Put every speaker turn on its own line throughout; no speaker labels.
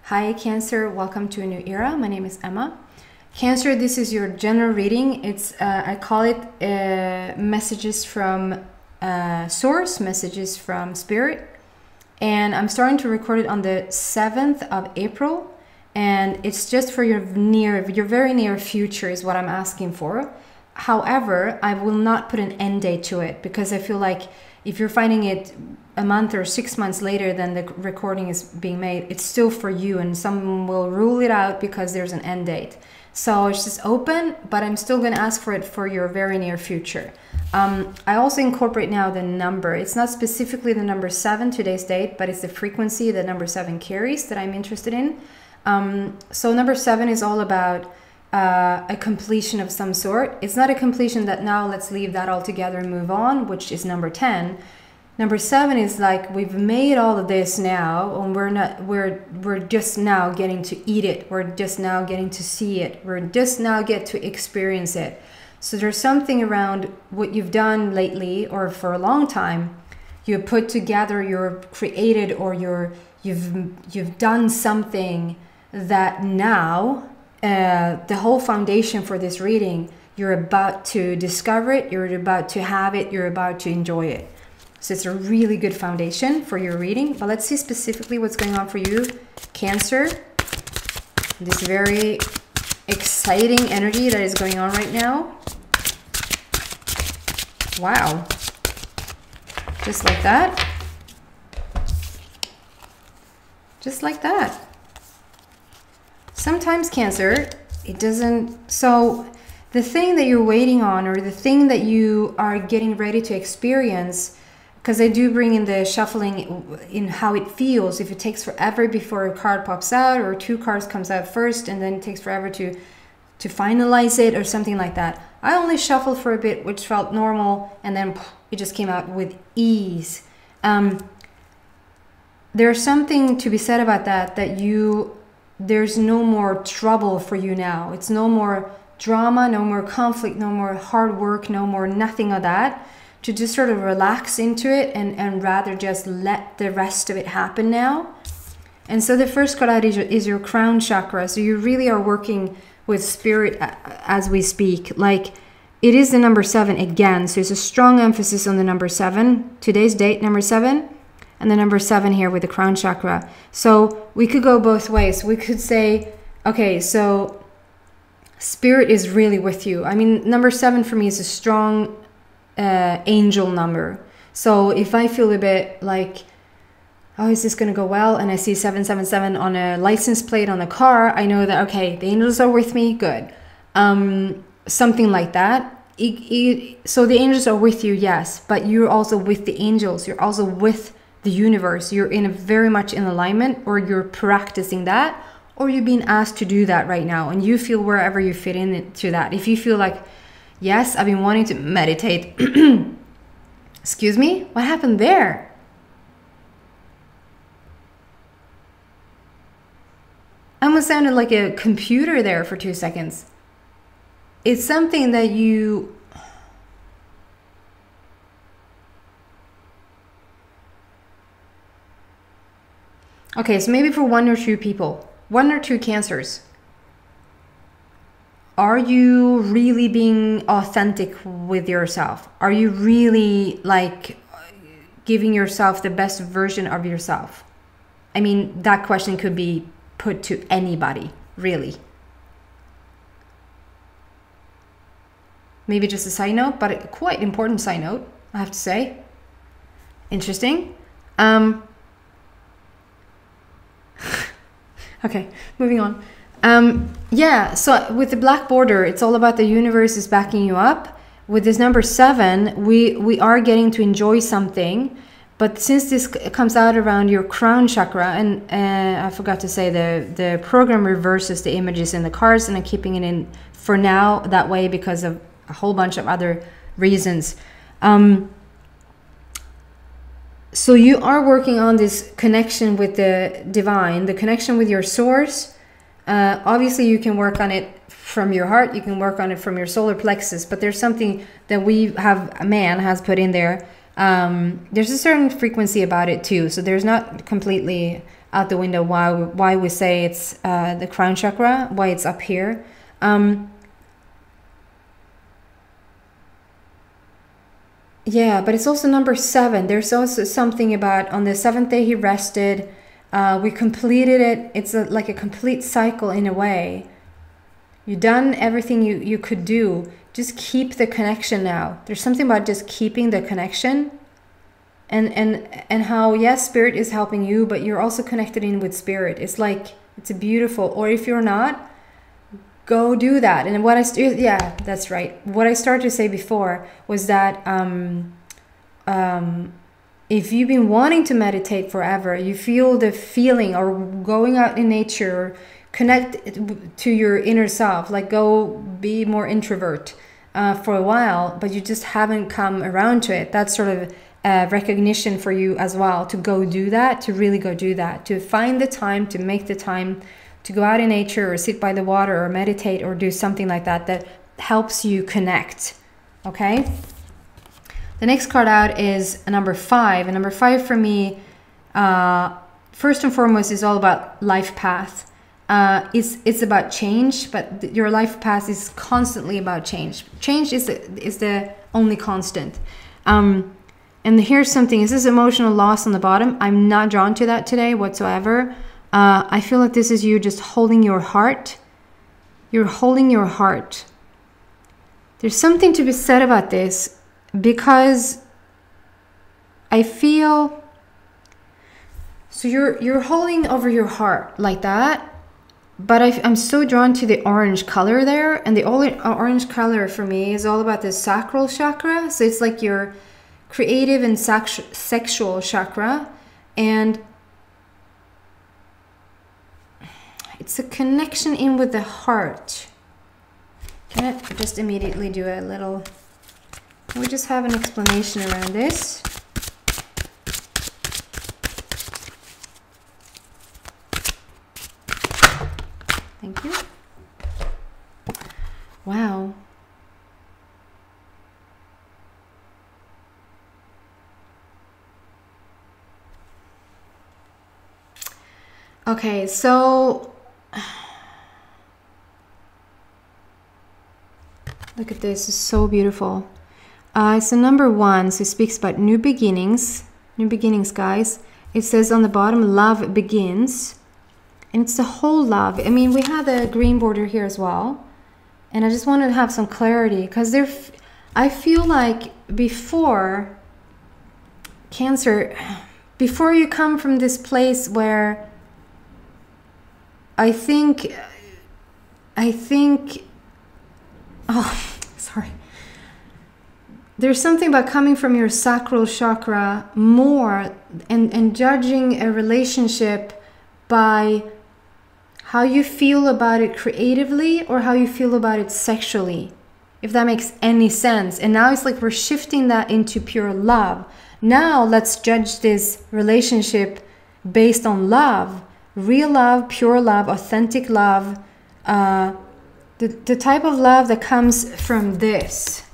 Hi Cancer, welcome to a new era. My name is Emma. Cancer, this is your general reading. It's I call it messages from source, messages from spirit. And I'm starting to record it on the 7th of April. And it's just for your very near future is what I'm asking for. However, I will not put an end date to it because I feel like if you're finding it a month or 6 months later than the recording is being made, it's still for you and someone will rule it out because there's an end date. So it's just open, but I'm still going to ask for it for your very near future. I also incorporate now the number. It's not specifically the number 7, today's date, but it's the frequency that number 7 carries that I'm interested in. So number 7 is all about a completion of some sort. It's not a completion that now let's leave that all together and move on, which is number 10. Number 7 is like we've made all of this now and we're just now getting to eat it. We're just now getting to see it. We're just now get to experience it. So there's something around what you've done lately or for a long time. You put together, you're created, or you've done something that now the whole foundation for this reading, you're about to discover it, you're about to have it, you're about to enjoy it. So it's a really good foundation for your reading. But let's see specifically what's going on for you, Cancer. This very exciting energy that is going on right now. Wow. Just like that. Just like that. Sometimes Cancer, it doesn't, so the thing that you're waiting on or the thing that you are getting ready to experience, because I do bring in the shuffling in how it feels. If it takes forever before a card pops out or 2 cards comes out first and then it takes forever to finalize it or something like that. I only shuffled for a bit, which felt normal, and then it just came out with ease. There's something to be said about that there's no more trouble for you now. It's no more drama, no more conflict, no more hard work, no more nothing of that. To just sort of relax into it and rather just let the rest of it happen now. And so the first card out is your crown chakra. So you really are working with spirit as we speak. Like it is the number 7 again. So it's a strong emphasis on the number 7. Today's date, number 7. And the number 7 here with the crown chakra. So we could go both ways. We could say, okay, so spirit is really with you. I mean, number 7 for me is a strong angel number. So if I feel a bit like, oh, is this going to go well? And I see 777 on a license plate on a car, I know that, okay, the angels are with me. Good. Something like that. So the angels are with you, yes, but you're also with the angels. You're also with the universe. You're very much in alignment, or you're practicing that, or you're being asked to do that right now, and you feel wherever you fit into that. If you feel like, yes, I've been wanting to meditate. Excuse me, what happened there? I almost sounded like a computer there for 2 seconds. It's something that you okay, so maybe for 1 or 2 people, 1 or 2 Cancers. Are you really being authentic with yourself? Are you really like giving yourself the best version of yourself? I mean, that question could be put to anybody, really. Maybe just a side note, but a quite important side note, I have to say. Interesting. Okay, moving on. Yeah, so with the black border, it's all about the universe is backing you up. With this number 7, we are getting to enjoy something. But since this comes out around your crown chakra, and I forgot to say the program reverses the images in the cards, and I'm keeping it in for now that way because of a whole bunch of other reasons. So you are working on this connection with the divine, the connection with your source. Obviously, you can work on it from your heart. You can work on it from your solar plexus. But there's something that a man has put in there. There's a certain frequency about it too. So there's not completely out the window why we say it's the crown chakra, why it's up here. Yeah, but it's also number 7. There's also something about on the 7th day he rested. We completed it. It's like a complete cycle in a way. You've done everything you could do. Just keep the connection now. There's something about just keeping the connection. And how, yes, spirit is helping you, but you're also connected in with spirit. It's like, it's a beautiful, or if you're not, go do that. And what yeah, that's right. What I started to say before was that if you've been wanting to meditate forever, you feel the feeling, or going out in nature, connect to your inner self, like go be more introvert for a while, but you just haven't come around to it. That's sort of recognition for you as well, to go do that, to really go do that, to find the time, to make the time to go out in nature or sit by the water or meditate or do something like that that helps you connect. Okay, the next card out is a number 5, and number 5 for me, first and foremost, is all about life path. It's about change, but your life path is constantly about change. Change is the only constant. And here's something, is this emotional loss on the bottom? I'm not drawn to that today whatsoever. I feel like this is you just holding your heart. You're holding your heart. There's something to be said about this, because I feel, so you're holding over your heart like that, but I'm so drawn to the orange color there, and the orange color for me is all about the sacral chakra. So it's like your creative and sexual chakra, and it's a connection in with the heart. Can I just immediately do a little, can we just have an explanation around this? Thank you. Wow. Okay, so look at this, it's so beautiful. It's the number 1, so it speaks about new beginnings, guys. It says on the bottom, love begins, and it's the whole love. I mean, we have the green border here as well, and I just wanted to have some clarity, because I feel like before Cancer, before you come from this place where I think, oh, sorry. There's something about coming from your sacral chakra more and judging a relationship by how you feel about it creatively or how you feel about it sexually, if that makes any sense. And now it's like we're shifting that into pure love. Now let's judge this relationship based on love. Real love, pure love, authentic love, the type of love that comes from this.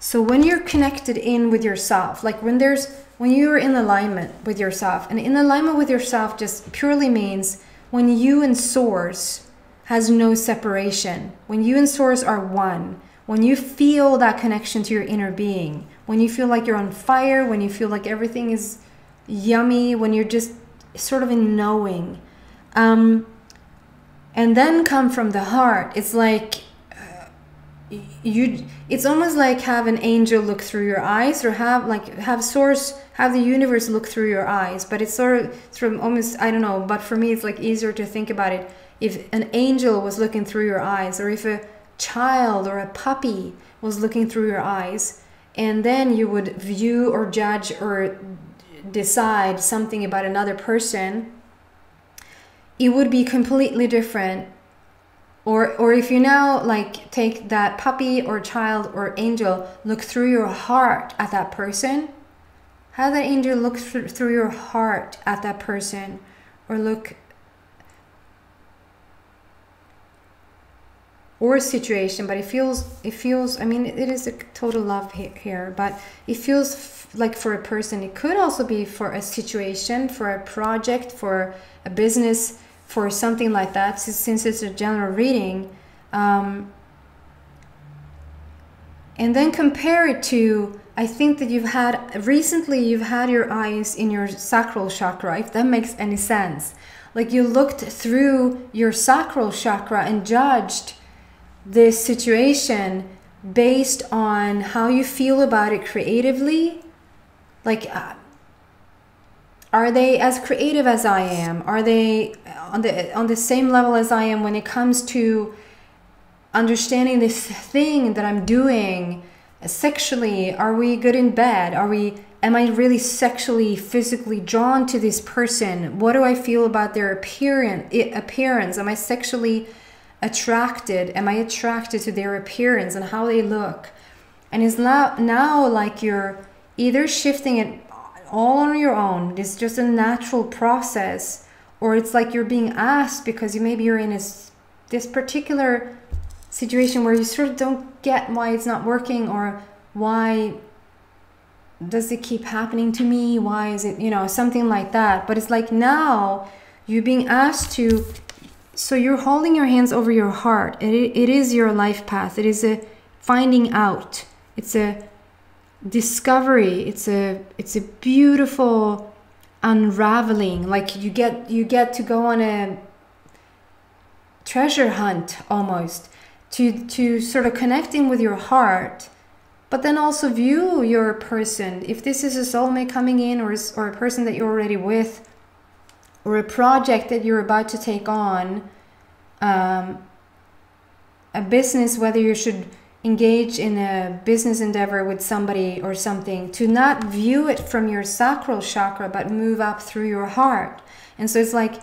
So when you're connected in with yourself, like when you're in alignment with yourself, and in alignment with yourself just purely means when you and source has no separation, when you and source are one, when you feel that connection to your inner being, when you feel like you're on fire, when you feel like everything is yummy, when you're just sort of in knowing, and then come from the heart. It's like it's almost like have an angel look through your eyes, or have source, have the universe look through your eyes. But it's sort of almost, I don't know, but for me it's like easier to think about it if an angel was looking through your eyes, or if a child or a puppy was looking through your eyes, and then you would view or judge or decide something about another person. It would be completely different. Or if you now like take that puppy or child or angel, look through your heart at that person, how that angel look through your heart at that person, or look, or situation, but it feels, I mean, it is a total love here, but it feels like for a person, it could also be for a situation, for a project, for a business, for something like that, since it's a general reading. And then compare it to, I think that recently you've had your eyes in your sacral chakra, if that makes any sense. Like you looked through your sacral chakra and judged this situation based on how you feel about it creatively. Like, are they as creative as I am? Are they on the same level as I am when it comes to understanding this thing that I'm doing sexually? Are we good in bed? Am I really sexually, physically drawn to this person? What do I feel about their appearance? Am I sexually attracted? Am I attracted to their appearance and how they look? And it's now like you're either shifting it all on your own. It's just a natural process, or it's like you're being asked because maybe you're in this particular situation where you sort of don't get why it's not working, or why does it keep happening to me? Why is it, something like that. But it's like now you're being asked to, so you're holding your hands over your heart. It is your life path. It is a finding out. It's a discovery. It's a beautiful unraveling. Like you get to go on a treasure hunt almost, to sort of connecting with your heart, but then also view your person. If this is a soulmate coming in, or a person that you're already with, or a project that you're about to take on, a business, whether you should engage in a business endeavor with somebody or something, to not view it from your sacral chakra, but move up through your heart. And so it's like,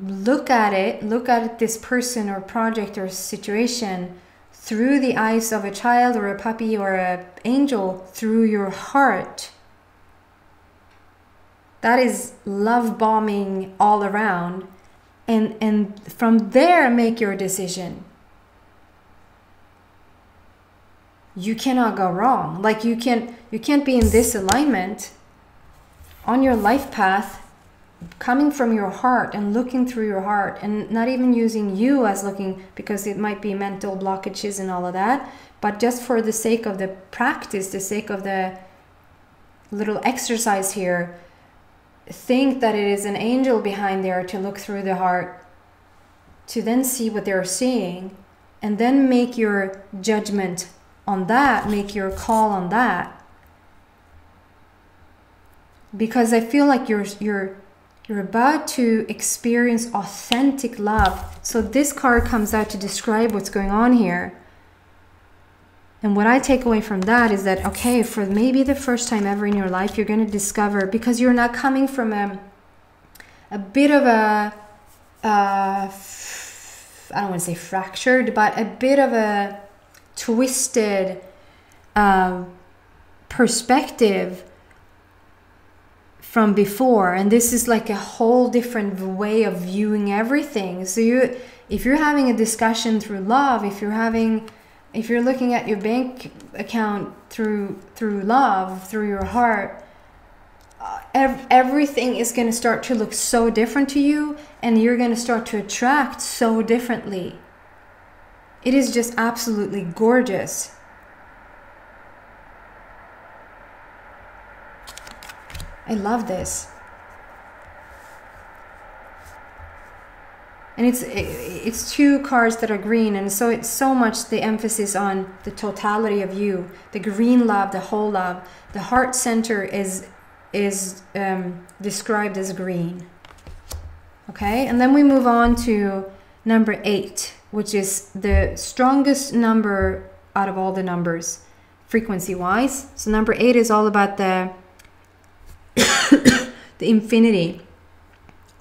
look at this person or project or situation through the eyes of a child or a puppy or an angel, through your heart. That is love bombing all around. And from there, make your decision. You cannot go wrong. Like you can't be in this alignment on your life path, coming from your heart and looking through your heart, and not even using you as looking, because it might be mental blockages and all of that, but just for the sake of the practice, the sake of the little exercise here, think that it is an angel behind there to look through the heart, to then see what they're seeing, and then make your judgment on that, make your call on that. Because I feel like you're about to experience authentic love. So this card comes out to describe what's going on here. And what I take away from that is that, okay, for maybe the first time ever in your life, you're going to discover, because you're not coming from a bit of a, I don't want to say fractured, but a bit of a twisted perspective from before, and this is like a whole different way of viewing everything. So if you're having a discussion through love, if you're looking at your bank account through love, through your heart, everything is going to start to look so different to you, and you're going to start to attract so differently. It is just absolutely gorgeous. I love this. And it's two cards that are green, and so it's so much the emphasis on the totality of you, the green love, the whole love. The heart center is described as green. Okay, and then we move on to number 8, which is the strongest number out of all the numbers, frequency-wise. So number 8 is all about the infinity,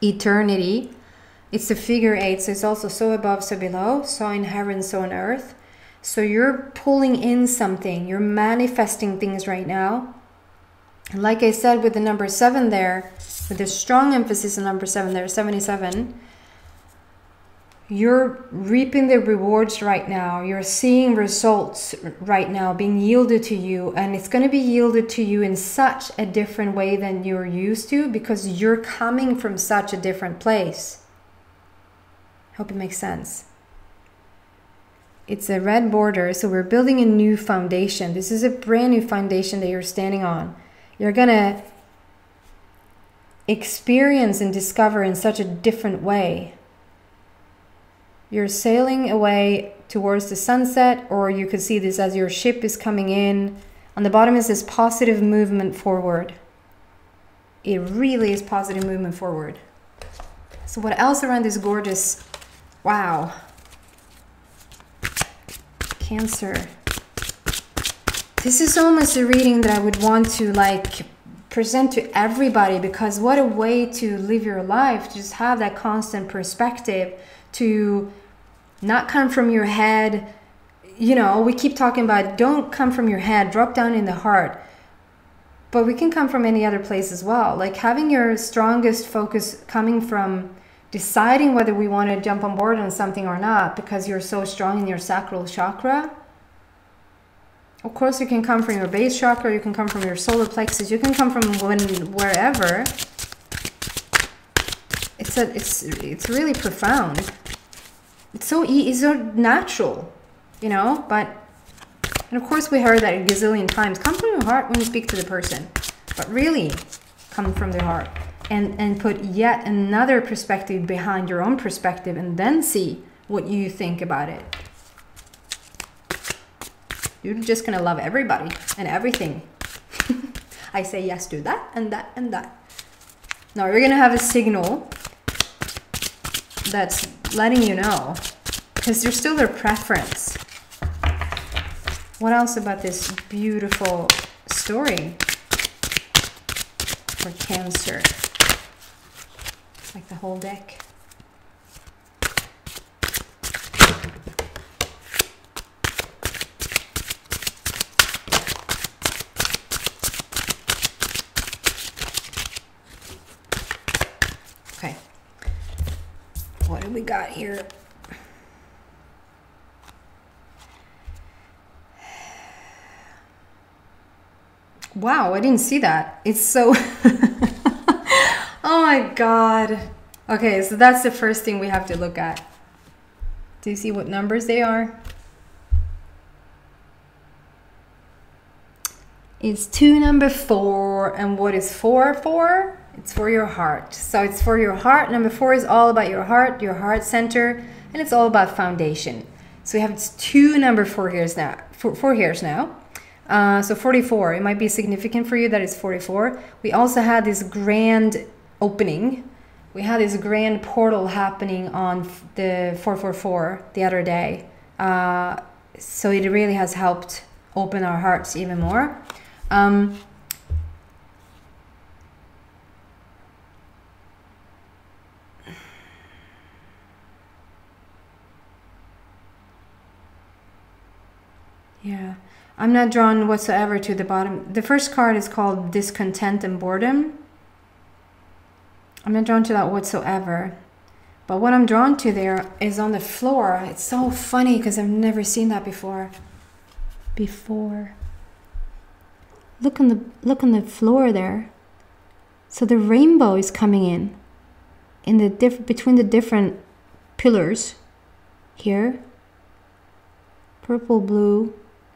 eternity. It's the figure 8, so it's also so above, so below, so in heaven, so on earth. So you're pulling in something, you're manifesting things right now. And like I said, with the number 7 there, with the strong emphasis on number 7 there, 77, you're reaping the rewards right now. You're seeing results right now being yielded to you, and it's going to be yielded to you in such a different way than you're used to, because you're coming from such a different place. Hope it makes sense. It's a red border, so we're building a new foundation. This is a brand new foundation that you're standing on. You're going to experience and discover in such a different way. You're sailing away towards the sunset, or you could see this as your ship is coming in. On the bottom is this positive movement forward. It really is positive movement forward. So what else around this gorgeous, wow, Cancer. This is almost a reading that I would want to like present to everybody, because what a way to live your life, to just have that constant perspective, to not come from your head. You know, we keep talking about don't come from your head, drop down in the heart, but we can come from any other place as well. Like having your strongest focus coming from deciding whether we want to jump on board on something or not, because you're so strong in your sacral chakra. Of course, you can come from your base chakra, you can come from your solar plexus, you can come from wherever. It's really profound. It's so natural, you know. But and of course we heard that a gazillion times. Come from your heart when you speak to the person, but really come from the heart and put yet another perspective behind your own perspective, and then see what you think about it. You're just gonna love everybody and everything. I say yes to that and that and that. Now we're gonna have a signal that's letting you know, because you're still their preference. What else about this beautiful story for Cancer? It's like the whole deck. Okay, what do we got here? Wow, I didn't see that. It's so... Oh my God. Okay, so that's the first thing we have to look at. Do you see what numbers they are? It's 2 number 4. And what is 4 for? It's for your heart. So it's for your heart. Number 4 is all about your heart center, and it's all about foundation. So we have 2 number 4 hairs now. 4 hairs now. So 44. It might be significant for you that it's 44. We also had this grand opening. We had this grand portal happening on the 444 the other day. So it really has helped open our hearts even more. Yeah, I'm not drawn whatsoever to the bottom. The first card is called Discontent and Boredom. I'm not drawn to that whatsoever. But what I'm drawn to there is on the floor. It's so funny because I've never seen that before. Look on the floor there. So the rainbow is coming in the between the different pillars here. Purple, blue,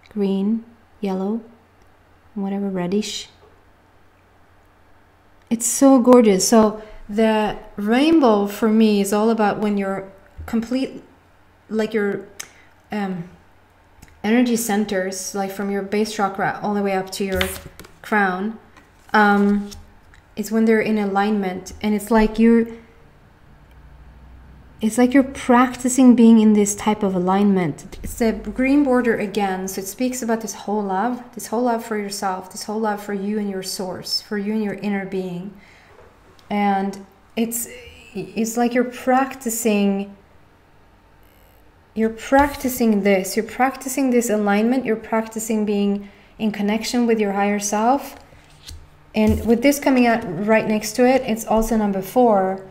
green, yellow, whatever, reddish. It's so gorgeous. So the rainbow for me is all about when you're complete, like your energy centers, like from your base chakra all the way up to your crown, is when they're in alignment, and it's like you're practicing being in this type of alignment. It's the green border again, so it speaks about this whole love for yourself, this whole love for you and your source, for you and your inner being. And it's like you're practicing this alignment, you're practicing being in connection with your higher self. And with this coming out right next to it, it's also number 4.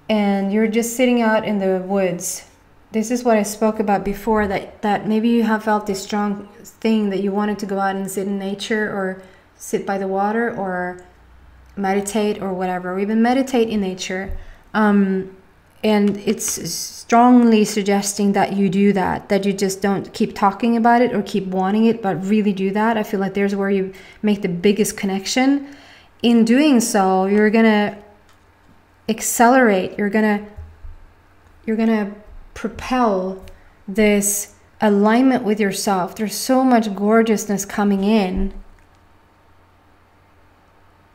and you're just sitting out in the woods. This is what I spoke about before, that maybe you have felt this strong thing that you wanted to go out and sit in nature, or sit by the water, or meditate, or whatever, or even meditate in nature. And it's strongly suggesting that you do that you just don't keep talking about it or keep wanting it, but really do that. I feel like there's where you make the biggest connection. In doing so, you're gonna accelerate, you're gonna propel this alignment with yourself. There's so much gorgeousness coming in.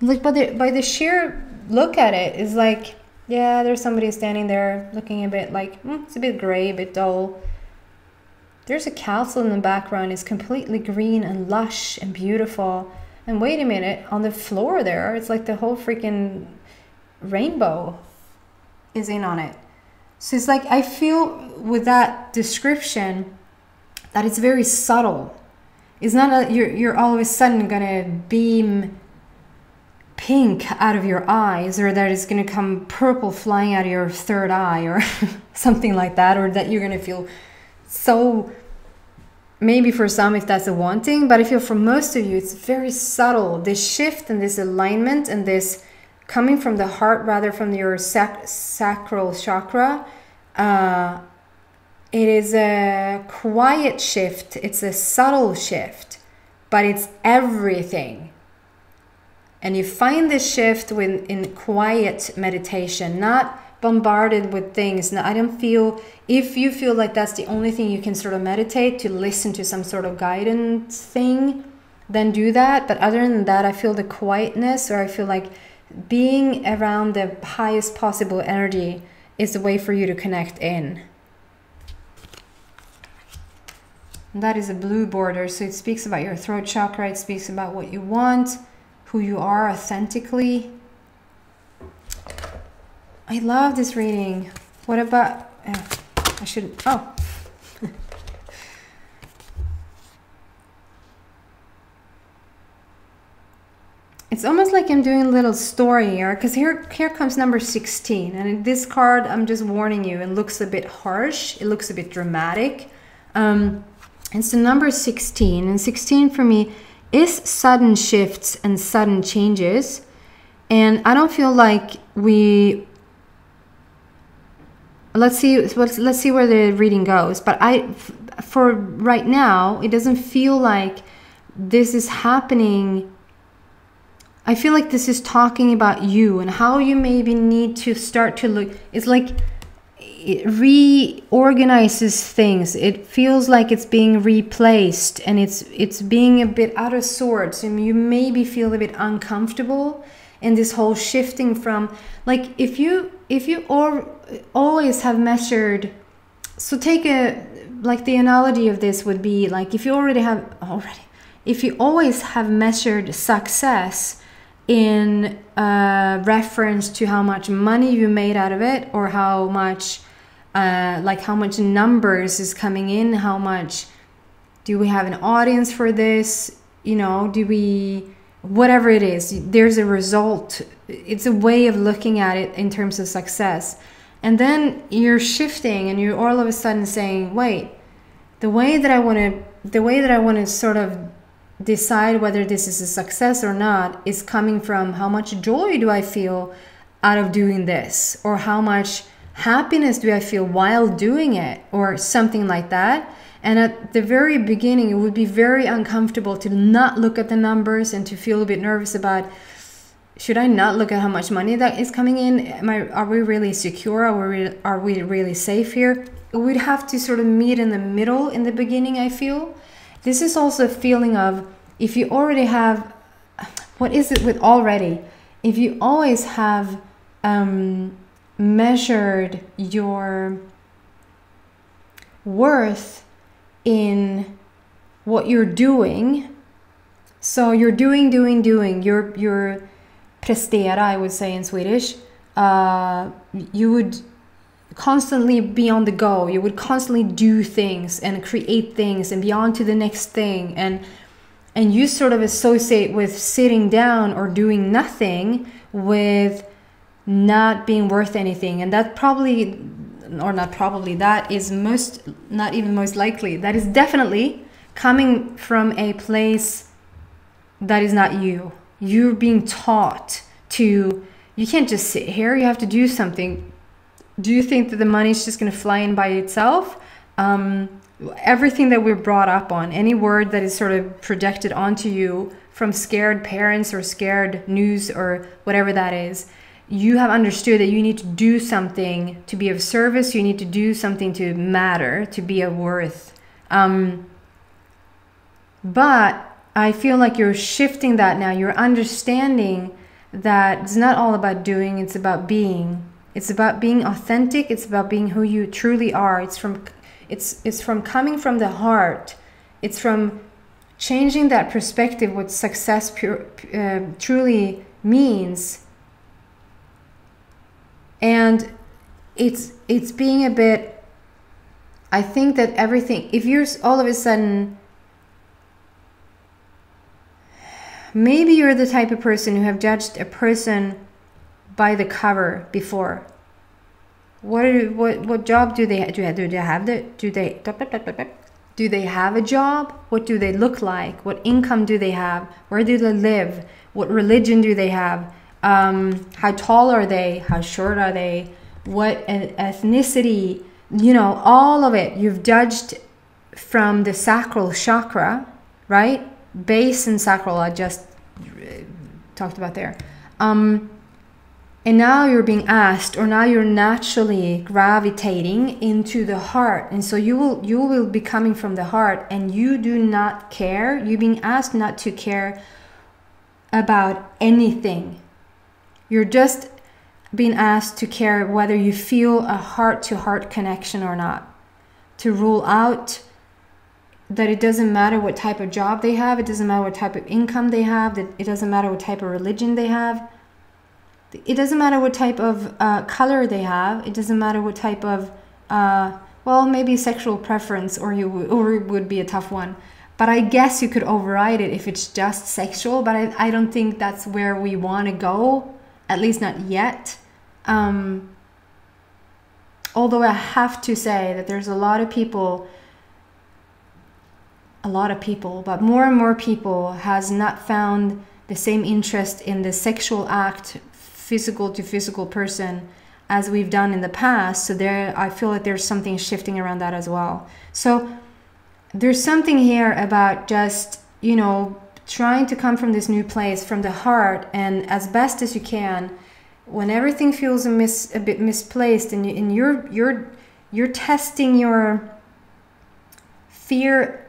Like by the sheer look at it, is like, yeah, there's somebody standing there looking a bit like, it's a bit gray, a bit dull. There's a castle in the background. It's completely green and lush and beautiful. And wait a minute, on the floor there, it's like the whole freaking rainbow is in on it. So it's like, I feel with that description that it's very subtle. It's not that you're all of a sudden gonna beam pink out of your eyes, or that it's gonna come purple flying out of your third eye, or something like that, or that you're gonna feel so, maybe for some if that's a wanting, but I feel for most of you it's very subtle, this shift and this alignment and this coming from the heart rather from your sacral chakra. It is a quiet shift, it's a subtle shift, but it's everything. And you find this shift in quiet meditation, not bombarded with things. Now, I don't feel, if you feel like that's the only thing you can sort of meditate, to listen to some sort of guidance thing, then do that. But other than that, I feel the quietness, or I feel like being around the highest possible energy is the way for you to connect in. And that is a blue border, so it speaks about your throat chakra, it speaks about what you want, who you are authentically. I love this reading. What about, I should, oh. It's almost like I'm doing a little story here, because here comes number 16. And in this card, I'm just warning you, it looks a bit harsh. It looks a bit dramatic. It's the number 16. And 16 for me is sudden shifts and sudden changes. And I don't feel like let's see where the reading goes. But for right now, it doesn't feel like this is happening. I feel like this is talking about you and how you maybe need to start to look. It's like it reorganizes things. It feels like it's being replaced, and it's being a bit out of sorts, and you maybe feel a bit uncomfortable in this whole shifting from, like, if you always have measured. So take like the analogy of this would be like, if you always have measured success in reference to how much money you made out of it, or how much how much numbers is coming in, how much do we have an audience for this, do we, whatever it is, there's a result. It's a way of looking at it in terms of success. And then you're shifting and you're all of a sudden saying, wait, the way that I want to sort of decide whether this is a success or not is coming from how much joy do I feel out of doing this, or how much happiness do I feel while doing it, or something like that. And at the very beginning, it would be very uncomfortable to not look at the numbers and to feel a bit nervous about, should I not look at how much money that is coming in? Are we really secure? Are we really safe here? We'd have to sort of meet in the middle in the beginning, I feel. This is also a feeling of, if you already have, what is it with already? If you always have measured your worth in what you're doing, so you're doing, you're prestera, I would say in Swedish, you would constantly be on the go, you would constantly do things and create things and be on to the next thing, and you sort of associate with sitting down or doing nothing with not being worth anything. And that probably, or not probably, that is not even most likely, that is definitely coming from a place that is not you. You're being taught to, you can't just sit here, you have to do something. Do you think that the money is just going to fly in by itself? Everything that we're brought up on, any word that is sort of projected onto you from scared parents or scared news or whatever that is, you have understood that you need to do something to be of service. You need to do something to matter, to be of worth. But I feel like you're shifting that now. You're understanding that it's not all about doing, it's about being. It's about being authentic. It's about being who you truly are. It's from coming from the heart. It's from changing that perspective, what success truly means. And it's being a bit, I think that everything, if you're all of a sudden, maybe you're the type of person who have judged a person by the cover before. What job do they have? Do they have a job? What do they look like? What income do they have? Where do they live? What religion do they have? How tall are they? How short are they? What ethnicity? You know, all of it. You've judged from the sacral chakra, right? Base and sacral, I just talked about there. And now you're being asked, or now you're naturally gravitating into the heart. And so you will be coming from the heart, and you do not care. You're being asked not to care about anything. You're just being asked to care whether you feel a heart-to-heart connection or not. To rule out that it doesn't matter what type of job they have, it doesn't matter what type of income they have, that it doesn't matter what type of religion they have, it doesn't matter what type of color they have, it doesn't matter what type of, well, maybe sexual preference, or it would be a tough one. But I guess you could override it if it's just sexual, but I don't think that's where we want to go, at least not yet. Although I have to say that there's a lot of people, but more and more people has not found the same interest in the sexual act, physical to physical person, as we've done in the past. So there, I feel like there's something shifting around that as well. So there's something here about just, you know, trying to come from this new place, from the heart, and as best as you can, when everything feels a bit misplaced, and you're testing your fear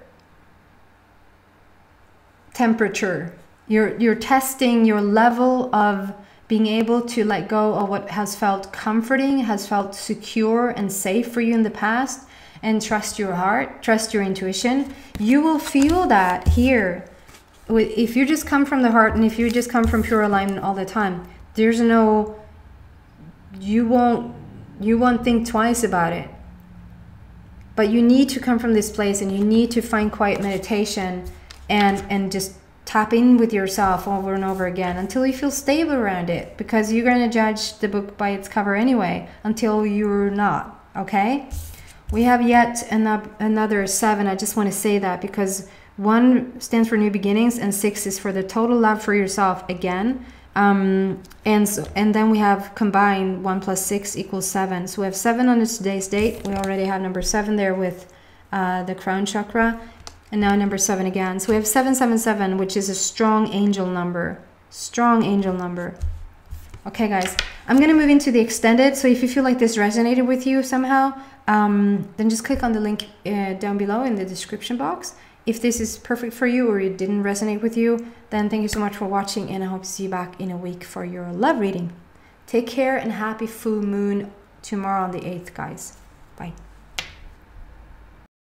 temperature. You're testing your level of being able to let go of what has felt comforting, has felt secure and safe for you in the past, and trust your heart, trust your intuition. You will feel that here. If you just come from the heart, and if you just come from pure alignment all the time, there's no, you won't think twice about it. But you need to come from this place, and you need to find quiet meditation and just tap in with yourself over and over again until you feel stable around it, because you're going to judge the book by its cover anyway until you're not. Okay, we have yet another 7. I just want to say that because 1 stands for new beginnings, and 6 is for the total love for yourself again. And then we have combined 1 plus 6 equals 7. So we have 7 on today's date. We already have number 7 there with the crown chakra. And now number 7 again. So we have 777, which is a strong angel number. Strong angel number. Okay, guys. I'm going to move into the extended. So if you feel like this resonated with you somehow, then just click on the link down below in the description box. If this is perfect for you or it didn't resonate with you, then thank you so much for watching, and I hope to see you back in a week for your love reading. Take care, and happy full moon tomorrow on the 8th, guys. Bye.